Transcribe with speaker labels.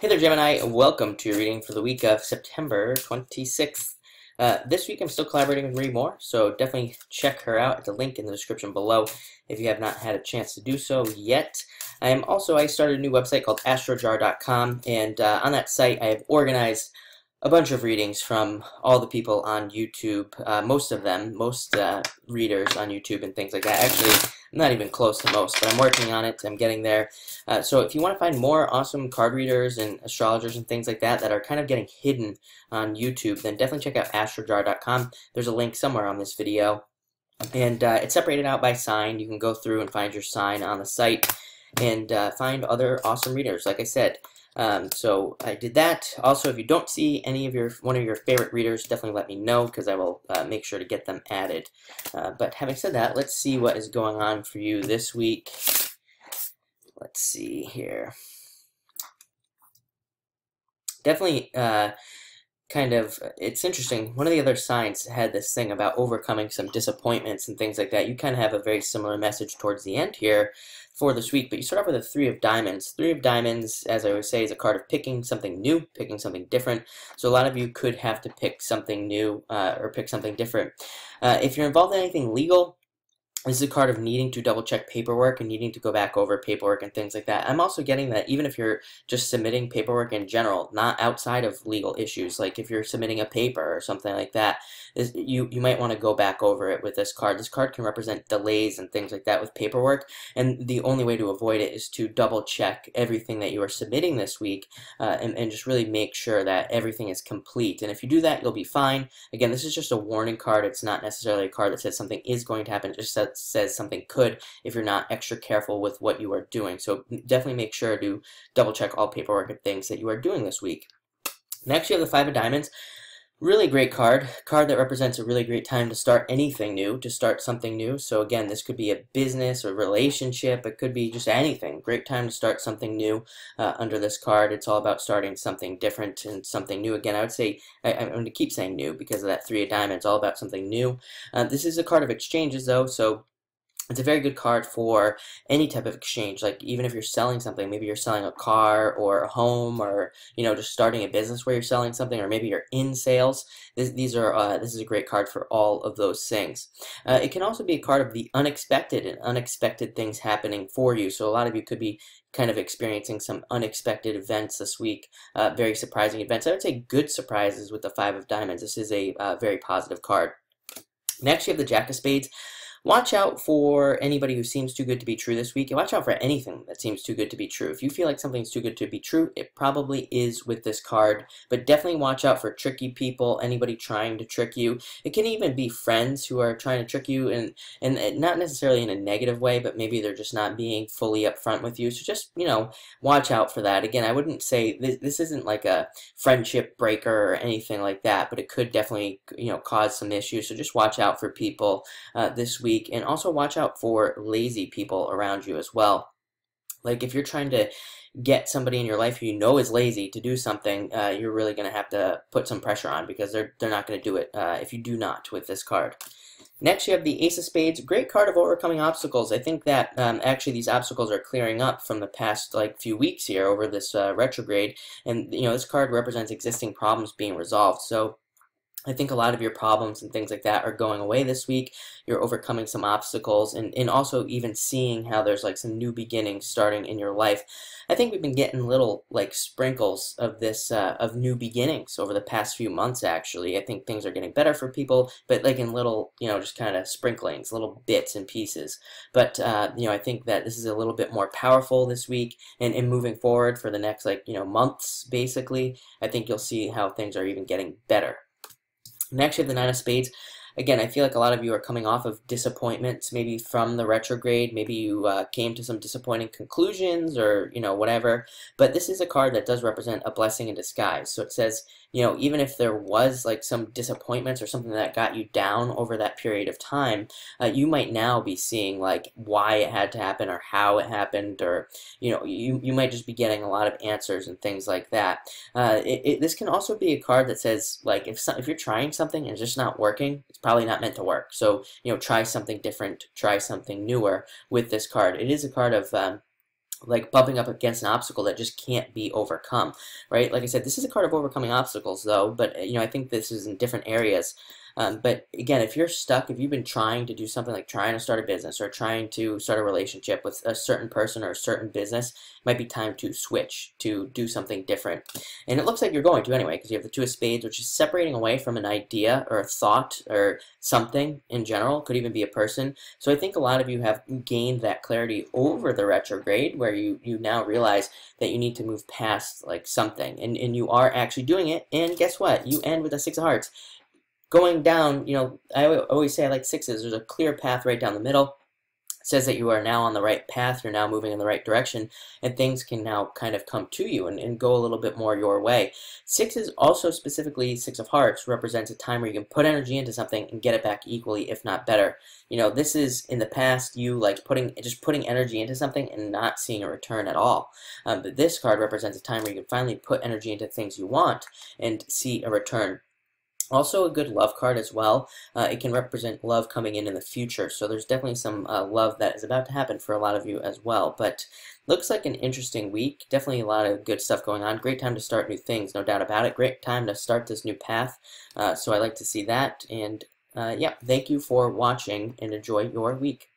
Speaker 1: Hey there, Gemini. Welcome to your reading for the week of September 26th. This week I'm still collaborating with Marie Moore, so definitely check her out at the link in the description below if you have not had a chance to do so yet. I started a new website called astrojar.com, and on that site I have organized a bunch of readings from all the people on YouTube, most readers on YouTube and things like that. Actually, I'm not even close to most, but I'm working on it. I'm getting there. So if you want to find more awesome card readers and astrologers and things like that that are kind of getting hidden on YouTube, then definitely check out astrojar.com. There's a link somewhere on this video. And it's separated out by sign. You can go through and find your sign on the site and find other awesome readers, like I said. So I did that. Also, if you don't see one of your favorite readers, definitely let me know because I will make sure to get them added. But having said that, let's see what is going on for you this week. Let's see here. Definitely it's interesting. One of the other signs had this thing about overcoming some disappointments and things like that. You kind of have a very similar message towards the end here for this week, but you start off with a Three of Diamonds. Three of Diamonds, as I always say, is a card of picking something new, picking something different. So a lot of you could have to pick something new or pick something different. If you're involved in anything legal, this is a card of needing to double check paperwork and needing to go back over paperwork and things like that. I'm also getting that even if you're just submitting paperwork in general, not outside of legal issues, like if you're submitting a paper or something like that, you might want to go back over it with this card. This card can represent delays and things like that with paperwork, and the only way to avoid it is to double check everything that you are submitting this week and just really make sure that everything is complete. And if you do that, you'll be fine. Again, this is just a warning card. It's not necessarily a card that says something is going to happen. It just says something could if you're not extra careful with what you are doing. So definitely make sure to double check all paperwork and things that you are doing this week. Next, you have the Five of Diamonds. Really great card that represents a really great time to start anything new, to start something new. So again, this could be a business or relationship. It could be just anything. Great time to start something new under this card. It's all about starting something different and something new. Again, I would say, I'm going to keep saying new because of that Three of Diamonds, all about something new. This is a card of exchanges though, so it's a very good card for any type of exchange. Like even if you're selling something, maybe you're selling a car or a home, or just starting a business where you're selling something, or maybe you're in sales. This is a great card for all of those things. It can also be a card of the unexpected and unexpected things happening for you. So a lot of you could be kind of experiencing some unexpected events this week, very surprising events. I would say good surprises with the Five of Diamonds. This is a very positive card. Next, you have the Jack of Spades. Watch out for anybody who seems too good to be true this week, and watch out for anything that seems too good to be true. If you feel like something's too good to be true, it probably is with this card, but definitely watch out for tricky people, anybody trying to trick you. It can even be friends who are trying to trick you, and not necessarily in a negative way, but maybe they're just not being fully upfront with you. So just, watch out for that. Again, I wouldn't say this isn't like a friendship breaker or anything like that, but it could definitely, cause some issues. So just watch out for people this week. And also watch out for lazy people around you as well. Like if you're trying to get somebody in your life who you know is lazy to do something, you're really going to have to put some pressure on because they're not going to do it if you do not with this card. Next, you have the Ace of Spades. Great card of overcoming obstacles. I think that actually these obstacles are clearing up from the past few weeks here over this retrograde, and this card represents existing problems being resolved. So I think a lot of your problems and things like that are going away this week. You're overcoming some obstacles and also even seeing how there's some new beginnings starting in your life. I think we've been getting little sprinkles of this of new beginnings over the past few months actually. I think things are getting better for people, but in little, just kind of sprinklings, little bits and pieces. But I think that this is a little bit more powerful this week and moving forward for the next months basically. I think you'll see how things are even getting better. Next, you have the Nine of Spades. Again, I feel like a lot of you are coming off of disappointments, maybe from the retrograde. Maybe you came to some disappointing conclusions or, whatever. But this is a card that does represent a blessing in disguise. So it says, even if there was some disappointments or something that got you down over that period of time, you might now be seeing why it had to happen or how it happened, or, you might just be getting a lot of answers and things like that. This can also be a card that says, if you're trying something and it's just not working, it's probably not meant to work. So, try something different, try something newer with this card. It is a card of like bumping up against an obstacle that just can't be overcome, right? Like I said, this is a card of overcoming obstacles, though, but I think this is in different areas. But again, if you're stuck, if you've been trying to do something like trying to start a business or trying to start a relationship with a certain person or a certain business, it might be time to switch, to do something different. And it looks like you're going to anyway, because you have the Two of Spades, which is separating away from an idea or a thought or something in general. Could even be a person. So I think a lot of you have gained that clarity over the retrograde, where you now realize that you need to move past like something, and you are actually doing it. And guess what? You end with a Six of Hearts. Going down, I always say I like sixes. There's a clear path right down the middle. It says that you are now on the right path. You're now moving in the right direction, and things can now kind of come to you and go a little bit more your way. Sixes, also specifically Six of Hearts, represents a time where you can put energy into something and get it back equally, if not better. This is in the past you like just putting energy into something and not seeing a return at all. But this card represents a time where you can finally put energy into things you want and see a return. Also a good love card as well. It can represent love coming in the future, so there's definitely some love that is about to happen for a lot of you as well. But looks like an interesting week. Definitely a lot of good stuff going on. Great time to start new things, no doubt about it. Great time to start this new path. So I like to see that. And yeah, thank you for watching and enjoy your week.